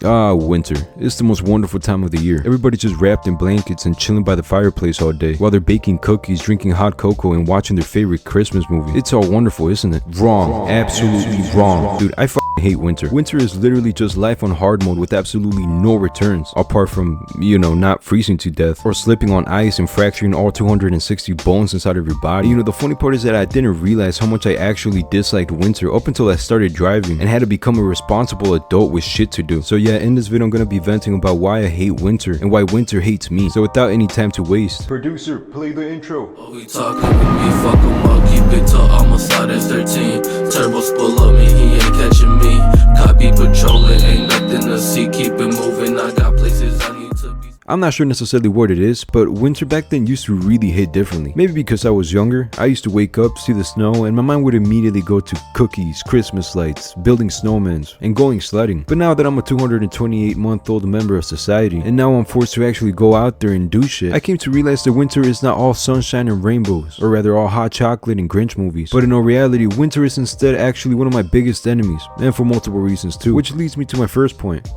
Ah, winter. It's the most wonderful time of the year. Everybody's just wrapped in blankets and chilling by the fireplace all day while they're baking cookies, drinking hot cocoa, and watching their favorite Christmas movie. It's all wonderful, isn't it? Wrong. Absolutely wrong. Dude, I hate winter. Winter is literally just life on hard mode with absolutely no returns, apart from, not freezing to death or slipping on ice and fracturing all 260 bones inside of your body. The funny part is that I didn't realize how much I actually disliked winter up until I started driving and had to become a responsible adult with shit to do. So yeah, in this video I'm gonna be venting about why I hate winter and why winter hates me. So without any time to waste, producer, play the intro. What we talking with me, fuck 'em up, keep it till almost out at 13. Turbos pull up me, he ain't catching me. Copy patrolling, ain't nothing to see, keep it moving, I got places I need to be. I'm not sure necessarily what it is, but winter back then used to really hit differently. Maybe because I was younger, I used to wake up, see the snow, and my mind would immediately go to cookies, Christmas lights, building snowmans, and going sledding. But now that I'm a 228-month-old member of society, and now I'm forced to actually go out there and do shit, I came to realize that winter is not all sunshine and rainbows, or rather all hot chocolate and Grinch movies. But in all reality, winter is instead actually one of my biggest enemies, and for multiple reasons too, which leads me to my first point.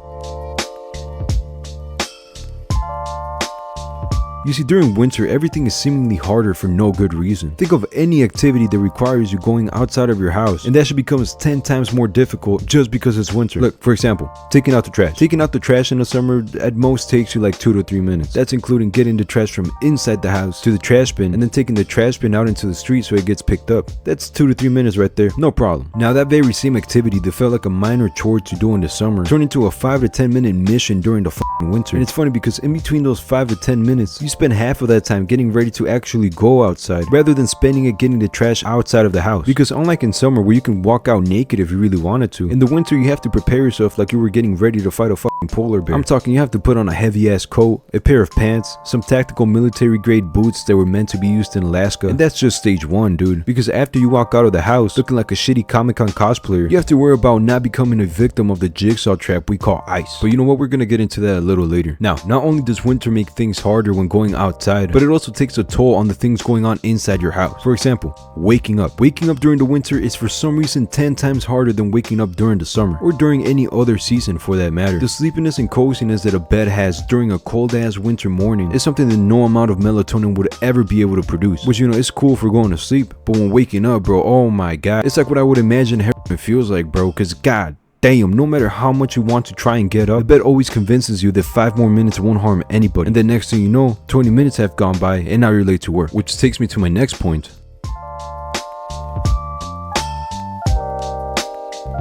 You see, during winter, everything is seemingly harder for no good reason. Think of any activity that requires you going outside of your house, and that should become 10 times more difficult just because it's winter. Look, for example, taking out the trash. Taking out the trash in the summer at most takes you like 2 to 3 minutes. That's including getting the trash from inside the house to the trash bin, and then taking the trash bin out into the street so it gets picked up. That's 2 to 3 minutes right there, no problem. Now that very same activity that felt like a minor chore to do in the summer turned into a 5 to 10 minute mission during the winter. And it's funny because in between those 5 to 10 minutes, you spend half of that time getting ready to actually go outside rather than spending it getting the trash outside of the house. Because unlike in summer where you can walk out naked if you really wanted to, in the winter you have to prepare yourself like you were getting ready to fight a fucking polar bear. I'm talking you have to put on a heavy ass coat, a pair of pants, some tactical military grade boots that were meant to be used in Alaska, and that's just stage 1, dude. Because after you walk out of the house looking like a shitty Comic-Con cosplayer, you have to worry about not becoming a victim of the jigsaw trap we call ice. But you know what, we're gonna get into that a little later. Now, not only does winter make things harder when going outside, but it also takes a toll on the things going on inside your house. For example, waking up. Waking up during the winter is for some reason 10 times harder than waking up during the summer, or during any other season for that matter. The sleepiness and coziness that a bed has during a cold ass winter morning is something that no amount of melatonin would ever be able to produce, which it's cool for going to sleep, but when waking up, bro, oh my god, it's like what I would imagine heroin feels like, bro, cause god damn, no matter how much you want to try and get up, the bed always convinces you that 5 more minutes won't harm anybody. And then next thing you know, 20 minutes have gone by and now you're late to work. Which takes me to my next point.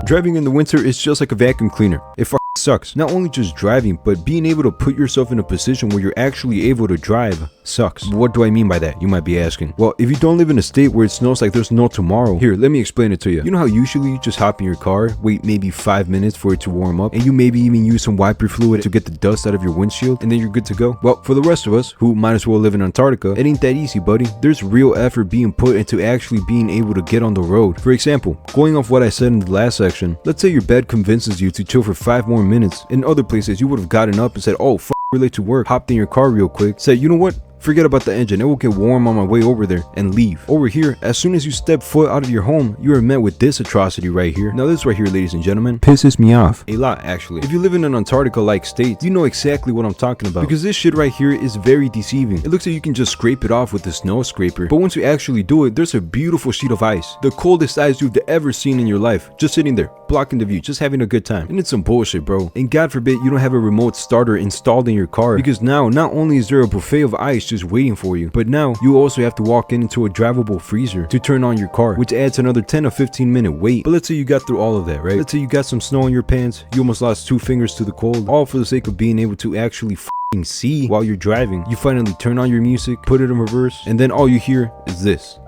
Driving in the winter is just like a vacuum cleaner. It sucks. Not only just driving, but being able to put yourself in a position where you're actually able to drive sucks. What do I mean by that, you might be asking? Well, if you don't live in a state where it snows like there's no tomorrow, here, let me explain it to you. You know how usually you just hop in your car, wait maybe 5 minutes for it to warm up, and you maybe even use some wiper fluid to get the dust out of your windshield, and then you're good to go? Well, for the rest of us, who might as well live in Antarctica, it ain't that easy, buddy. There's real effort being put into actually being able to get on the road. For example, going off what I said in the last section, let's say your bed convinces you to chill for 5 more minutes. In other places, you would have gotten up and said, oh, we're late to work, hopped in your car real quick, said, you know what? Forget about the engine, it will get warm on my way over there, and leave. Over here, as soon as you step foot out of your home, you are met with this atrocity right here. Now this right here, ladies and gentlemen, pisses me off a lot actually. If you live in an Antarctica-like state, you know exactly what I'm talking about, because this shit right here is very deceiving. It looks like you can just scrape it off with a snow scraper, but once you actually do it, there's a beautiful sheet of ice, the coldest ice you've ever seen in your life, just sitting there, blocking the view, just having a good time. And it's some bullshit, bro. And God forbid you don't have a remote starter installed in your car, because now not only is there a buffet of ice just waiting for you, but now you also have to walk into a drivable freezer to turn on your car, which adds another 10 or 15 minute wait. But let's say you got through all of that, right? Let's say you got some snow on your pants, you almost lost 2 fingers to the cold, all for the sake of being able to actually see while you're driving. You finally turn on your music, put it in reverse, and then all you hear is this.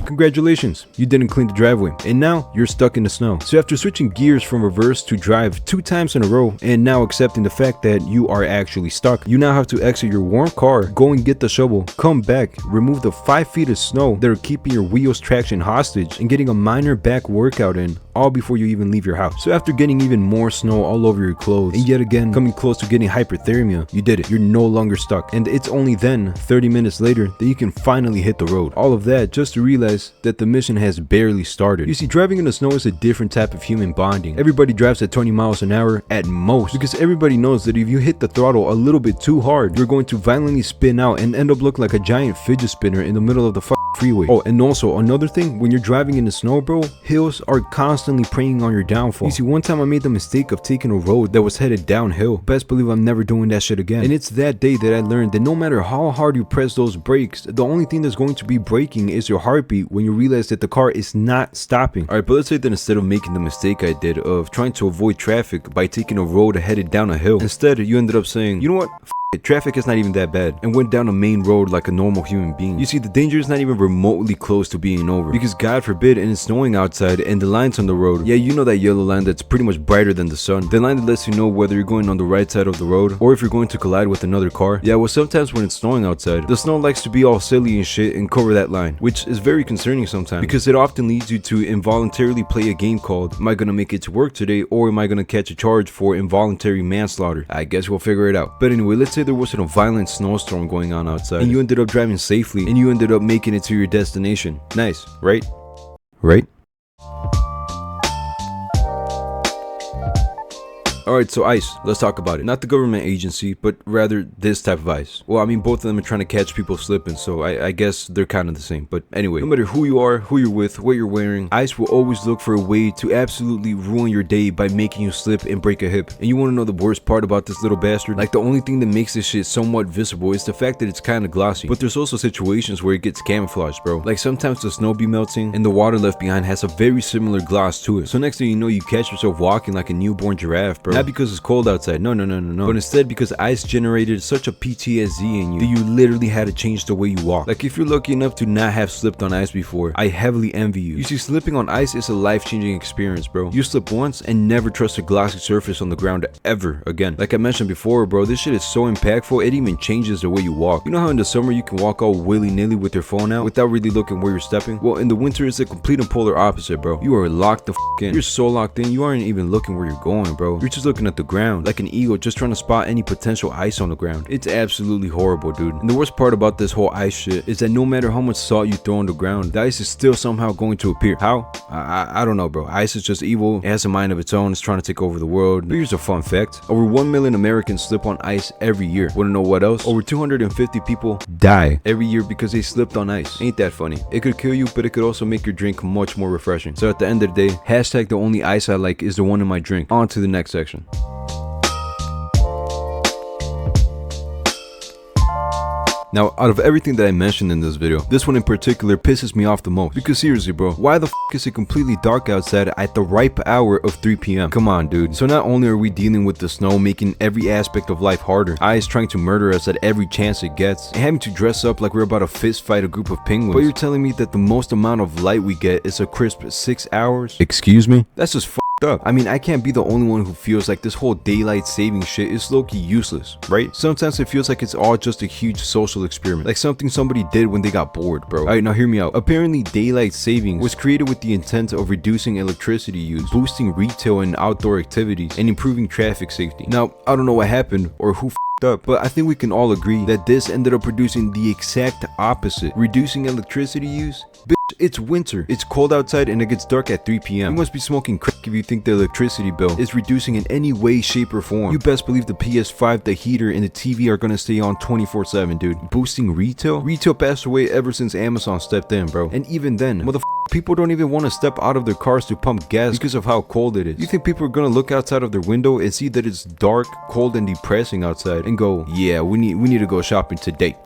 Congratulations, you didn't clean the driveway, and now you're stuck in the snow. So after switching gears from reverse to drive 2 times in a row, and now accepting the fact that you are actually stuck, you now have to exit your warm car, go and get the shovel, come back, remove the 5 feet of snow that are keeping your wheels traction hostage, and getting a minor back workout in, all before you even leave your house. So after getting even more snow all over your clothes, and yet again coming close to getting hypothermia, you did it. You're no longer stuck, and it's only then, 30 minutes later, that you can finally hit the road. All of that just to realize realize that the mission has barely started. You see, driving in the snow is a different type of human bonding. Everybody drives at 20 miles an hour at most, because everybody knows that if you hit the throttle a little bit too hard, you're going to violently spin out and end up looking like a giant fidget spinner in the middle of the freeway. Oh, and also another thing, when you're driving in the snow, bro, hills are constantly preying on your downfall. You see, one time I made the mistake of taking a road that was headed downhill. Best believe I'm never doing that shit again. And it's that day that I learned that no matter how hard you press those brakes, the only thing that's going to be braking is your heartbeat when you realize that the car is not stopping. Alright, but let's say that instead of making the mistake I did of trying to avoid traffic by taking a road headed down a hill, instead you ended up saying, you know what? Traffic is not even that bad, and went down a main road like a normal human being. You see, the danger is not even remotely close to being over, because God forbid, and it's snowing outside and the lines on the road, yeah, you know that yellow line that's pretty much brighter than the sun, the line that lets you know whether you're going on the right side of the road or if you're going to collide with another car. Yeah, well, sometimes when it's snowing outside, the snow likes to be all silly and shit and cover that line, which is very concerning sometimes, because it often leads you to involuntarily play a game called, am I gonna make it to work today, or am I gonna catch a charge for involuntary manslaughter? I guess we'll figure it out. But anyway, let's say there wasn't a violent snowstorm going on outside and you ended up driving safely and you ended up making it to your destination. Nice, right? Right? Alright, so ICE, let's talk about it. Not the government agency, but rather this type of ICE. Well, I mean, both of them are trying to catch people slipping, so I guess they're kind of the same. But anyway, no matter who you are, who you're with, what you're wearing, ICE will always look for a way to absolutely ruin your day by making you slip and break a hip. And you want to know the worst part about this little bastard? Like, the only thing that makes this shit somewhat visible is the fact that it's kind of glossy. But there's also situations where it gets camouflaged, bro. Like, sometimes the snow be melting and the water left behind has a very similar gloss to it. So next thing you know, you catch yourself walking like a newborn giraffe, bro. Not because it's cold outside, no, but instead because ICE generated such a PTSD in you that you literally had to change the way you walk. Like, if you're lucky enough to not have slipped on ice before, I heavily envy you. You see, slipping on ice is a life-changing experience, bro. You slip once and never trust a glossy surface on the ground ever again. Like I mentioned before, bro, this shit is so impactful, it even changes the way you walk. You know how in the summer you can walk all willy-nilly with your phone out without really looking where you're stepping? Well, in the winter it's the complete and polar opposite, bro. You are locked the f in. You're so locked in, you aren't even looking where you're going, bro. You're just looking at the ground like an eagle, just trying to spot any potential ice on the ground. It's absolutely horrible, dude. And the worst part about this whole ice shit is that no matter how much salt you throw on the ground, the ice is still somehow going to appear. How? I don't know, bro. Ice is just evil. It has a mind of its own. It's trying to take over the world. But here's a fun fact. Over 1 million Americans slip on ice every year. Wanna know what else? Over 250 people die every year because they slipped on ice. Ain't that funny? It could kill you, but it could also make your drink much more refreshing. So at the end of the day, hashtag the only ice I like is the one in my drink. On to the next section. Now, out of everything that I mentioned in this video, this one in particular pisses me off the most. Because seriously, bro, why the f is it completely dark outside at the ripe hour of 3 p.m? Come on, dude. So not only are we dealing with the snow making every aspect of life harder, ICE trying to murder us at every chance it gets, and having to dress up like we're about to fist fight a group of penguins, but you're telling me that the most amount of light we get is a crisp 6 hours? Excuse me? That's just up. I mean, I can't be the only one who feels like this whole daylight saving shit is low-key useless, right? Sometimes it feels like it's all just a huge social experiment, like something somebody did when they got bored, bro. Alright, now hear me out. Apparently, daylight savings was created with the intent of reducing electricity use, boosting retail and outdoor activities, and improving traffic safety. Now, I don't know what happened or who up, but I think we can all agree that this ended up producing the exact opposite, reducing electricity use. Bitch, it's winter, it's cold outside, and it gets dark at 3 p.m. You must be smoking crack if you think the electricity bill is reducing in any way, shape, or form. You best believe the PS5, the heater, and the TV are gonna stay on 24/7, dude. Boosting retail? Retail passed away ever since Amazon stepped in, bro. And even then, people don't even want to step out of their cars to pump gas because of how cold it is. You think people are gonna look outside of their window and see that it's dark, cold, and depressing outside and go, yeah, we need to go shopping today,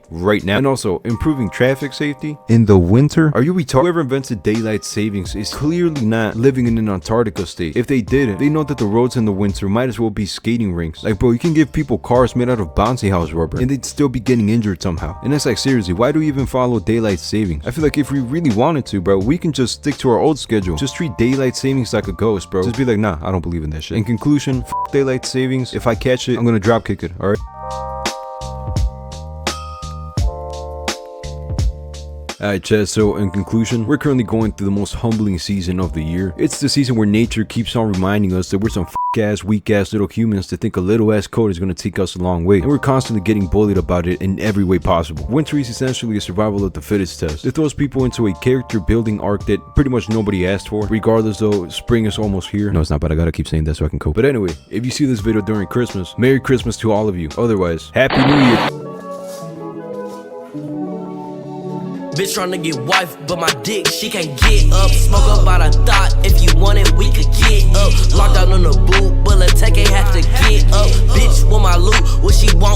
right now? And also, improving traffic safety in the winter? Are you retarded? Whoever invented daylight savings is clearly not living in an Antarctica state. If they did, they know that the roads in the winter might as well be skating rinks. Like, bro, you can give people cars made out of bouncy house rubber and they'd still be getting injured somehow. And it's like, seriously, why do we even follow daylight savings? I feel like if we really wanted to, bro, we can just stick to our old schedule. Just treat daylight savings like a ghost, bro. Just be like, nah, I don't believe in that shit. In conclusion, f daylight savings. If I catch it, I'm gonna drop kick it, alright? Alright Chad, so in conclusion, we're currently going through the most humbling season of the year. It's the season where nature keeps on reminding us that we're some ass, weak ass little humans to think a little ass code is going to take us a long way, and we're constantly getting bullied about it in every way possible. Winter is essentially a survival of the fittest test. It throws people into a character building arc that pretty much nobody asked for. Regardless though, spring is almost here. No, it's not, but I gotta keep saying that so I can cope. But anyway, if you see this video during Christmas, Merry Christmas to all of you. Otherwise, Happy New Year. Bitch tryna get wife, but my dick, she can't get up. Smoke up by the thought, if you want it, we could get up. Locked out on the boot, bullet tech ain't have to get up. Bitch want my loot, what she want